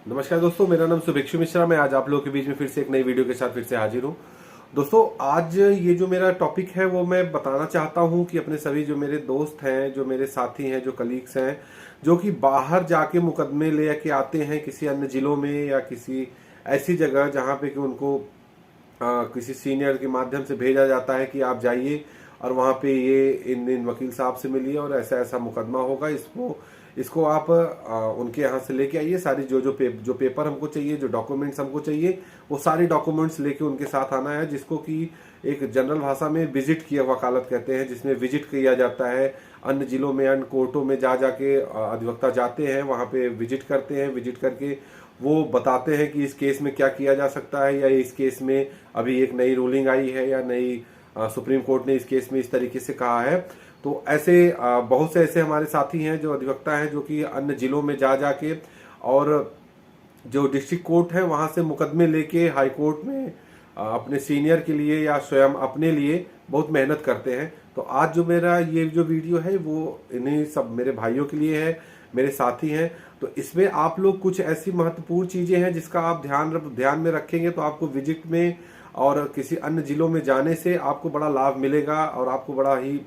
नमस्कार दोस्तों, मेरा नाम शुभेक्षु मिश्रा। मैं आज आप लोगों के बीच में फिर से एक नई वीडियो के साथ फिर से हाजिर हूँ। दोस्तों, आज ये जो मेरा टॉपिक है वो मैं बताना चाहता हूँ कि अपने सभी जो मेरे दोस्त हैं, जो मेरे साथी हैं, जो कलीग्स हैं, जो कि बाहर जाके मुकदमे लेके आते हैं किसी अन्य जिलों में या किसी ऐसी जगह जहाँ पे कि उनको किसी सीनियर के माध्यम से भेजा जाता है कि आप जाइए और वहाँ पे ये इन इन वकील साहब से मिलिए और ऐसा ऐसा मुकदमा होगा, इसको इसको आप उनके यहाँ से लेके आइए। सारी जो पेपर हमको चाहिए, जो डॉक्यूमेंट्स हमको चाहिए, वो सारे डॉक्यूमेंट्स लेके उनके साथ आना है, जिसको कि एक जनरल भाषा में विजिट किया वकालत कहते हैं, जिसमें विजिट किया जाता है। अन्य जिलों में, अन्य कोर्टों में जा जाके अधिवक्ता जाते हैं, वहाँ पे विजिट करते हैं। विजिट करके वो बताते हैं कि इस केस में क्या किया जा सकता है, या इस केस में अभी एक नई रूलिंग आई है या नई सुप्रीम कोर्ट ने इस केस में इस तरीके से कहा है। तो ऐसे बहुत से ऐसे हमारे साथी हैं जो अधिवक्ता हैं, जो कि अन्य जिलों में जा जाके और जो डिस्ट्रिक्ट कोर्ट है वहां से मुकदमे लेके हाई कोर्ट में अपने सीनियर के लिए या स्वयं अपने लिए बहुत मेहनत करते हैं। तो आज जो मेरा ये जो वीडियो है वो इन्हीं सब मेरे भाइयों के लिए है, मेरे साथी हैं। तो इसमें आप लोग कुछ ऐसी महत्वपूर्ण चीजें हैं जिसका आप ध्यान में रखेंगे तो आपको विजिट में और किसी अन्य जिलों में जाने से आपको बड़ा लाभ मिलेगा और आपको बड़ा ही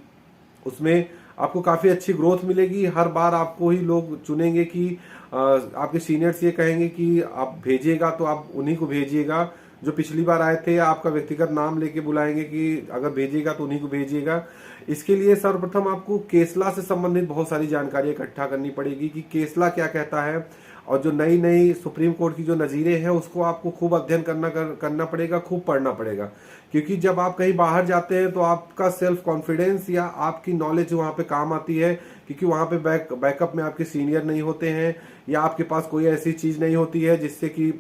उसमें आपको काफ़ी अच्छी ग्रोथ मिलेगी। हर बार आपको ही लोग चुनेंगे कि आपके सीनियर्स ये कहेंगे कि आप भेजिएगा तो आप उन्हीं को भेजिएगा जो पिछली बार आए थे, आपका व्यक्तिगत नाम लेके बुलाएंगे कि अगर भेजिएगा तो उन्हीं को भेजिएगा। इसके लिए सर्वप्रथम आपको केसला से संबंधित बहुत सारी जानकारी इकट्ठा करनी पड़ेगी कि केसला क्या कहता है, और जो नई नई सुप्रीम कोर्ट की जो नज़ीरें हैं उसको आपको खूब अध्ययन करना पड़ेगा, खूब पढ़ना पड़ेगा। क्योंकि जब आप कहीं बाहर जाते हैं तो आपका सेल्फ कॉन्फिडेंस या आपकी नॉलेज वहाँ पे काम आती है, क्योंकि वहाँ पे बैकअप में आपके सीनियर नहीं होते हैं या आपके पास कोई ऐसी चीज़ नहीं होती है जिससे कि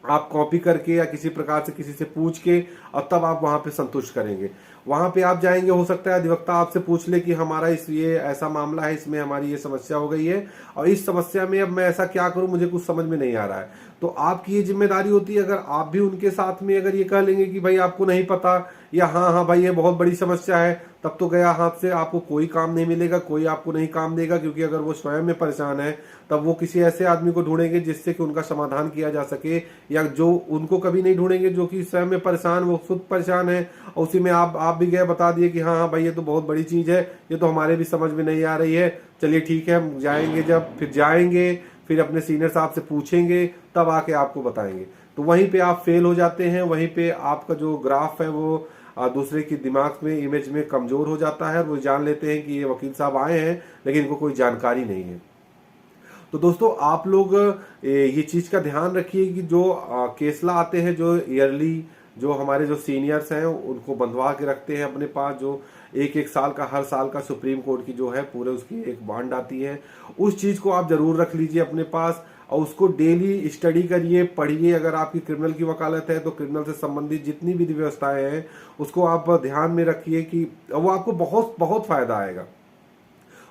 आप कॉपी करके या किसी प्रकार से किसी से पूछ के और तब आप वहां पे संतुष्ट करेंगे। वहां पे आप जाएंगे, हो सकता है अधिवक्ता आपसे पूछ ले कि हमारा ये ऐसा मामला है, इसमें हमारी ये समस्या हो गई है और इस समस्या में अब मैं ऐसा क्या करूं, मुझे कुछ समझ में नहीं आ रहा है। तो आपकी ये जिम्मेदारी होती है, अगर आप भी उनके साथ में अगर ये कह लेंगे कि भाई आपको नहीं पता या हाँ हाँ भाई ये बहुत बड़ी समस्या है, तब तो गया हाथ से, आपको कोई काम नहीं मिलेगा, कोई आपको नहीं काम देगा। क्योंकि अगर वो स्वयं में परेशान है तब वो किसी ऐसे आदमी को ढूंढेंगे जिससे कि उनका समाधान किया जा सके, या जो उनको कभी नहीं ढूंढेंगे जो कि स्वयं में परेशान, वो खुद परेशान है और उसी में आप भी गए बता दिए कि हाँ हाँ भाई ये तो बहुत बड़ी चीज है, ये तो हमारे भी समझ में नहीं आ रही है, चलिए ठीक है हम जाएंगे। जब फिर जाएंगे फिर अपने सीनियर साहब से पूछेंगे तब आके आपको बताएंगे, तो वहीं पे आप फेल हो जाते हैं। वहीं पे आपका जो ग्राफ है वो दूसरे की दिमाग में, इमेज में कमजोर हो जाता है। वो जान लेते हैं कि ये वकील साहब आए हैं लेकिन इनको कोई जानकारी नहीं है। तो दोस्तों, आप लोग ये चीज का ध्यान रखिए कि जो केसला आते हैं, जो ईयरली जो हमारे जो सीनियर्स हैं उनको बंधवा के रखते हैं अपने पास, जो एक एक साल का, हर साल का सुप्रीम कोर्ट की जो है पूरे उसकी एक बॉन्ड आती है, उस चीज को आप जरूर रख लीजिए अपने पास और उसको डेली स्टडी करिए, पढ़िए। अगर आपकी क्रिमिनल की वकालत है तो क्रिमिनल से संबंधित जितनी विधि व्यवस्थाएं हैं उसको आप ध्यान में रखिए कि वो आपको बहुत बहुत फायदा आएगा।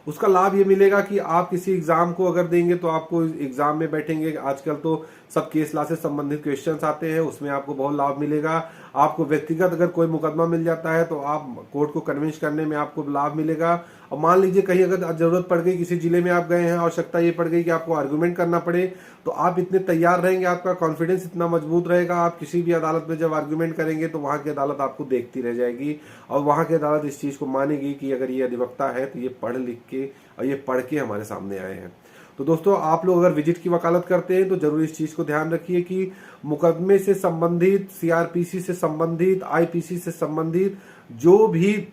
उसका लाभ ये मिलेगा कि आप किसी एग्जाम को अगर देंगे तो आपको एग्जाम में बैठेंगे, आजकल तो सब केस लॉ से संबंधित क्वेश्चंस आते हैं, उसमें आपको बहुत लाभ मिलेगा। आपको व्यक्तिगत अगर कोई मुकदमा मिल जाता है तो आप कोर्ट को कन्विंस करने में आपको लाभ मिलेगा। और मान लीजिए कहीं अगर जरूरत पड़ गई, किसी जिले में आप गए हैं, आवश्यकता ये पड़ गई कि आपको आर्गुमेंट करना पड़े, तो आप इतने तैयार रहेंगे, आपका कॉन्फिडेंस इतना मजबूत रहेगा, आप किसी भी अदालत में जब आर्गुमेंट करेंगे तो वहां की अदालत आपको देखती रह जाएगी और वहां की अदालत इस चीज को मानेगी कि अगर ये अधिवक्ता है तो ये पढ़ लिख के और ये पढ़ के हमारे सामने आए हैं। तो दोस्तों, आप लोग अगर विजिट की वकालत करते हैं तो जरूर इस चीज को ध्यान रखिए कि मुकदमे से संबंधित, सीआरपीसी से संबंधित, आईपीसी से संबंधित जो भी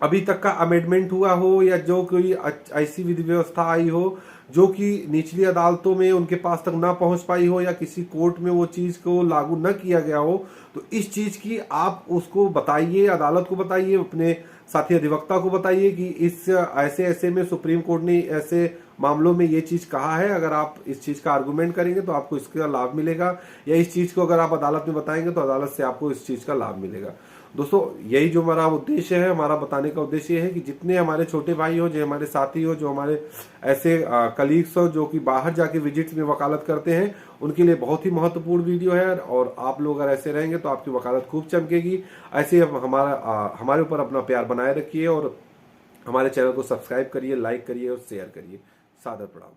अभी तक का अमेंडमेंट हुआ हो या जो कोई ऐसी विधि व्यवस्था आई हो जो कि निचली अदालतों में उनके पास तक ना पहुंच पाई हो या किसी कोर्ट में वो चीज को लागू न किया गया हो, तो इस चीज की आप उसको बताइए, अदालत को बताइए, अपने साथी अधिवक्ता को बताइए कि इस ऐसे ऐसे में सुप्रीम कोर्ट ने ऐसे मामलों में ये चीज कहा है, अगर आप इस चीज का आर्गुमेंट करेंगे तो आपको इसका लाभ मिलेगा, या इस चीज को अगर आप अदालत में बताएंगे तो अदालत से आपको इस चीज का लाभ मिलेगा। दोस्तों, यही जो हमारा उद्देश्य है, हमारा बताने का उद्देश्य है कि जितने हमारे छोटे भाई हो, जो हमारे साथी हो, जो हमारे ऐसे कलीग्स हो जो कि बाहर जाके विजिट्स में वकालत करते हैं, उनके लिए बहुत ही महत्वपूर्ण वीडियो है। और आप लोग अगर ऐसे रहेंगे तो आपकी वकालत खूब चमकेगी। ऐसे हमारे ऊपर अपना प्यार बनाए रखिए और हमारे चैनल को सब्सक्राइब करिए, लाइक करिए और शेयर करिए। सादर प्रणाम।